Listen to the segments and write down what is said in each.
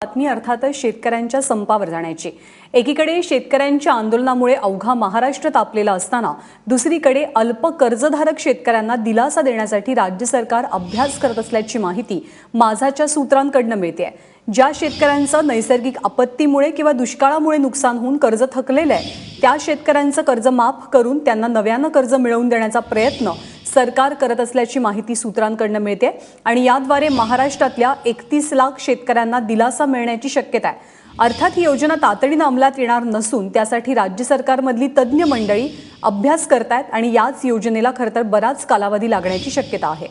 बातमी अर्थातच शेतकऱ्यांच्या संपावर जाण्याची। एकीकडे शेतकऱ्यांच्या आंदोलनामुळे अवघा महाराष्ट्र तापलेला असताना दुसरीकडे अल्प कर्जधारक शेतकऱ्यांना दिलासा देण्यासाठी राज्य सरकार अभ्यास करत असल्याची माहिती माझाच्या सूत्रांकडून मिळते। ज्या शेतकऱ्यांचं नैसर्गिक आपत्तीमुळे किंवा दुष्काळामुळे नुकसान होऊन कर्ज थकलेलं आहे त्या शेतकऱ्यांचं कर्ज माफ करून त्यांना नव्यानं कर्ज मिळवून देण्याचा प्रयत्न सरकार करत असल्याची माहिती सूत्रांकडून मिळते आणि याद्वारे महाराष्ट्रातल्या 31 लाख शेतकऱ्यांना दिलासा मिळण्याची शक्यता आहे। अर्थात ही योजना तातडीने अंमलात येणार नसून त्यासाठी राज्य सरकारमधली तज्ञ मंडळी अभ्यास करतायत आणि याच योजनेला खरतर बराच कालावधी लागण्याची शक्यता आहे।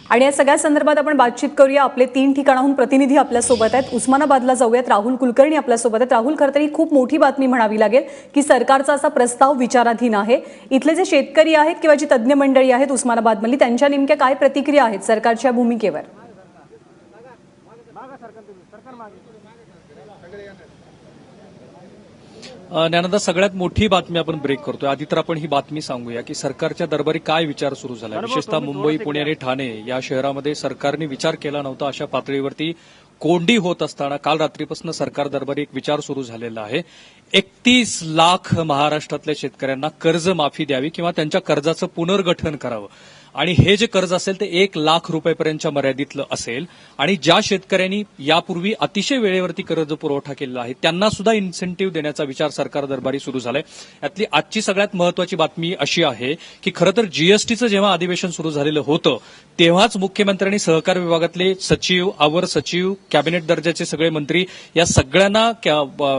आणि या सगळ्या संदर्भात आपण बातचीत करूया। आपले 3 ठिकाणाहून प्रतिनिधी आपल्या सोबत आहेत। उस्मानाबादला जाऊयात, राहुल कुलकर्णी आपल्या सोबत आहेत। राहुल, खरं तर ही खूप मोठी बातमी म्हणावी लागेल की सरकारचा असा प्रस्ताव विचाराधीन आहे। इथले जे शेतकरी आहेत किंवा जी तज्ञ मंडळी आहेत उस्मानाबादमधली त्यांच्या नेमक्या काय प्रतिक्रिया आहेत सरकारच्या भूमिकेवर? ज्ञानदा, सगळ्यात मोठी बातमी आपण ब्रेक करतोय। आधी तर आपण ही बातमी सांगूया की सरकारच्या दरबारी काय विचार सुरू झाला। विशेषतः मुंबई, पुणे आणि ठाणे या शहरामध्ये सरकारने विचार केला नव्हता अशा पातळीवरती कोंडी होत असताना काल रात्रीपासून सरकार दरबारी एक विचार सुरू झालेला आहे। 31 लाख महाराष्ट्रातल्या शेतकऱ्यांना कर्जमाफी द्यावी किंवा त्यांच्या कर्जाचं पुनर्गठन करावं आणि हे जे कर्ज असेल ते 1 लाख रुपयापर्यंतच्या मर्यादितलं असेल आणि ज्या शेतकऱ्यांनी यापूर्वी अतिशय वेळेवरती कर्ज पुरवठा केलेला आहे त्यांना सुद्धा इन्सेंटिव्ह देण्याचा विचार सरकार दरबारी सुरू झालाय। यातली आजची सगळ्यात महत्वाची बातमी अशी आहे की खरं तर जीएसटीचं जेव्हा अधिवेशन सुरू झालेलं होतं तेव्हाच मुख्यमंत्र्यांनी सहकार विभागातले सचिव, अवर सचिव, कॅबिनेट दर्जाचे सगळे मंत्री या सगळ्यांना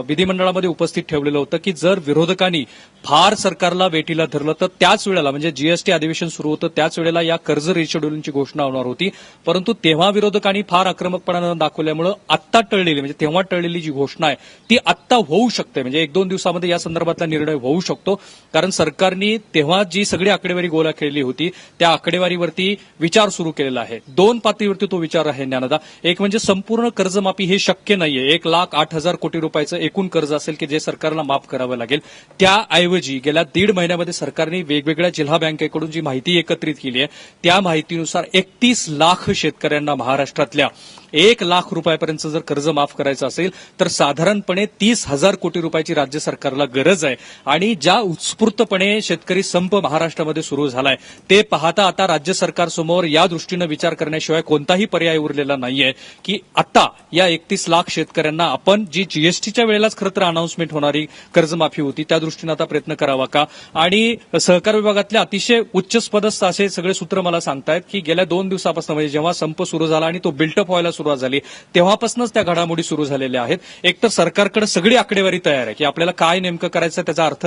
विधिमंडळामध्ये उपस्थित ठेवलेलं होतं की जर विरोधकांनी फार सरकारला वेठीला धरलं तर त्याच वेळेला म्हणजे जीएसटी अधिवेशन सुरू होतं त्याच वेळेला या कर्ज रिशेड्युलिंगची घोषणा होणार होती। परंतु तेव्हा विरोधकांनी फार आक्रमकपणानं दाखवल्यामुळे आत्ता टळलेली म्हणजे तेव्हा टळलेली जी घोषणा आहे ती आत्ता होऊ शकते। म्हणजे 1-2 दिवसामध्ये या संदर्भातला निर्णय होऊ शकतो कारण सरकारने तेव्हा जी सगळी आकडेवारी गोळा केलेली होती त्या आकडेवारीवरती विचार सुरू केलेला आहे। 2 पातळीवरती तो विचार आहे ज्ञानदा। एक म्हणजे संपूर्ण कर्जमाफी हे शक्य नाहीये। 1,08,000 कोटी रुपयाचं एकूण कर्ज असेल की जे सरकारला माफ करावं लागेल। त्याऐवजी गेल्या 1.5 महिन्यामध्ये सरकारने वेगवेगळ्या जिल्हा बँकेकडून जी माहिती एकत्रित केली आहे त्या माहितीनुसार 31 लाख शेतकऱ्यांना महाराष्ट्रातल्या 1 लाख रुपयापर्यंत जर कर्ज माफ करायचं असेल तर साधारणपणे 30,000 कोटी रुपयाची राज्य सरकारला गरज आहे आणि ज्या उत्स्फूर्तपणे शेतकरी संप महाराष्ट्रामध्ये सुरू झालाय ते पाहता आता राज्य सरकारसमोर या दृष्टीनं विचार करण्याशिवाय कोणताही पर्याय उरलेला नाहीये की आता या 31 लाख शेतकऱ्यांना आपण जी जीएसटीच्या वेळेलाच खरं तर अनाउन्समेंट होणारी कर्जमाफी होती त्या दृष्टीनं आता प्रयत्न करावा का। आणि सहकार विभागातले अतिशय उच्चपदस्थ असे सगळे सूत्र मला सांगतायत की गेल्या 2 दिवसापासून म्हणजे जेव्हा संप सुरू झाला आणि तो बिल्टअप व्हायला सुरुवात झाली तेव्हापासूनच त्या घडामोडी सुरू झालेल्या आहेत। एक तर सरकारकडे सगळी आकडेवारी तयार आहे की आपल्याला काय नेमकं करायचं, त्याचा अर्थ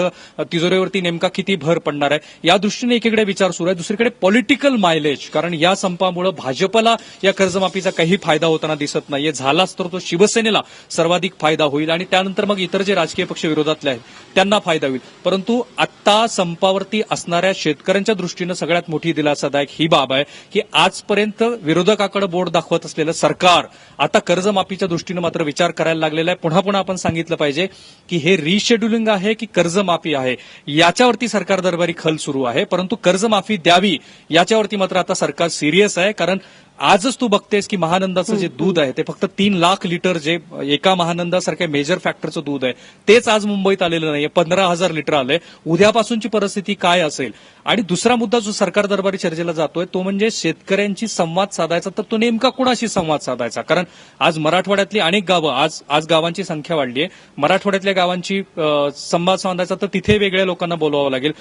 तिजोरीवरती नेमका किती भर पडणार आहे या दृष्टीने एकीकडे विचार सुरू आहे। दुसरीकडे पॉलिटिकल मायलेज, कारण या संपामुळे भाजपला या कर्जमाफीचा काही फायदा होताना दिसत नाहीये। झालाच तर तो शिवसेनेला सर्वाधिक फायदा होईल आणि त्यानंतर मग इतर जे राजकीय पक्ष विरोधातले आहेत त्यांना फायदा होईल। परंतु आता संपावरती असणाऱ्या शेतकऱ्यांच्या दृष्टीनं सगळ्यात मोठी दिलासादायक ही बाब आहे की आजपर्यंत विरोधकाकडे बोट दाखवत असलेलं सरकार आता कर्जमाफीच्या दृष्टीनं मात्र विचार करायला लागलेला आहे। पुन्हा पुन्हा आपण सांगितलं पाहिजे की हे रिशेड्युलिंग आहे की कर्जमाफी आहे याच्यावरती सरकार दरबारी खल सुरू आहे, परंतु कर्जमाफी द्यावी याच्यावरती मात्र आता सरकार सिरियस आहे। कारण आजच तू बघतेस की महानंदाचं जे दूध आहे ते फक्त 3 लाख लिटर जे एका महानंदासारख्या मेजर फॅक्टरचं दूध आहे तेच आज मुंबईत आलेलं नाहीये, 15,000 लिटर आलंय। उद्यापासूनची परिस्थिती काय असेल? आणि दुसरा मुद्दा जो सरकार दरबारी चर्चेला जातोय तो म्हणजे शेतकऱ्यांची संवाद साधायचा, तर तो नेमका कुणाशी संवाद साधायचा? कारण आज मराठवाड्यातली अनेक गावं आज गावांची संख्या वाढली आहे। मराठवाड्यातल्या गावांची संवाद साधायचा तर तिथे वेगळ्या लोकांना बोलवावं लागेल।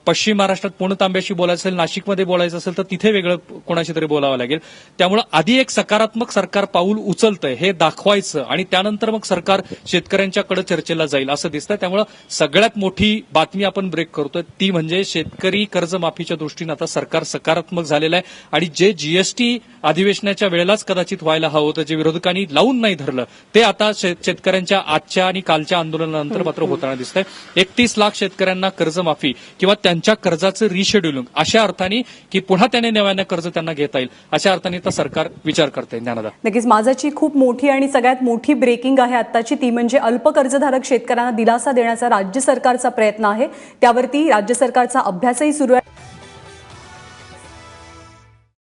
पश्चिम महाराष्ट्रात पूर्ण तांब्याशी बोलायचं असेल, नाशिकमध्ये बोलायचं असेल तर तिथे वेगळं कोणाशी तरी बोलावं लागेल। त्यामुळे आधी एक सकारात्मक सरकार पाऊल उचलतंय हे दाखवायचं आणि त्यानंतर मग सरकार शेतकऱ्यांच्याकडे चर्चेला जाईल असं दिसतंय। त्यामुळे सगळ्यात मोठी बातमी आपण ब्रेक करतोय ती म्हणजे शेतकरी कर्जमाफीच्या दृष्टीनं आता सरकार सकारात्मक झालेलं आहे आणि जे जीएसटी अधिवेशनाच्या वेळेलाच कदाचित व्हायला हवं होतं, जे विरोधकांनी लावून नाही धरलं ते आता शेतकऱ्यांच्या आजच्या आणि कालच्या आंदोलनानंतर मात्र होताना दिसतंय। 31 लाख शेतकऱ्यांना कर्जमाफी किंवा त्यांच्या कर्जाचं रिशेड्युलिंग अशा अर्थाने की पुन्हा त्याने नव्यानं कर्ज त्यांना घेता येईल अशा खऱ्या अर्थाने तर सरकार विचार करते ज्ञानदा? नक्कीच माझाची खूप मोठी आणि सगळ्यात मोठी ब्रेकिंग आहे आत्ताची, ती म्हणजे अल्प कर्जधारक शेतकऱ्यांना दिलासा देण्याचा राज्य सरकारचा प्रयत्न आहे. त्यावरती राज्य सरकारचा अभ्यासही सुरू आहे.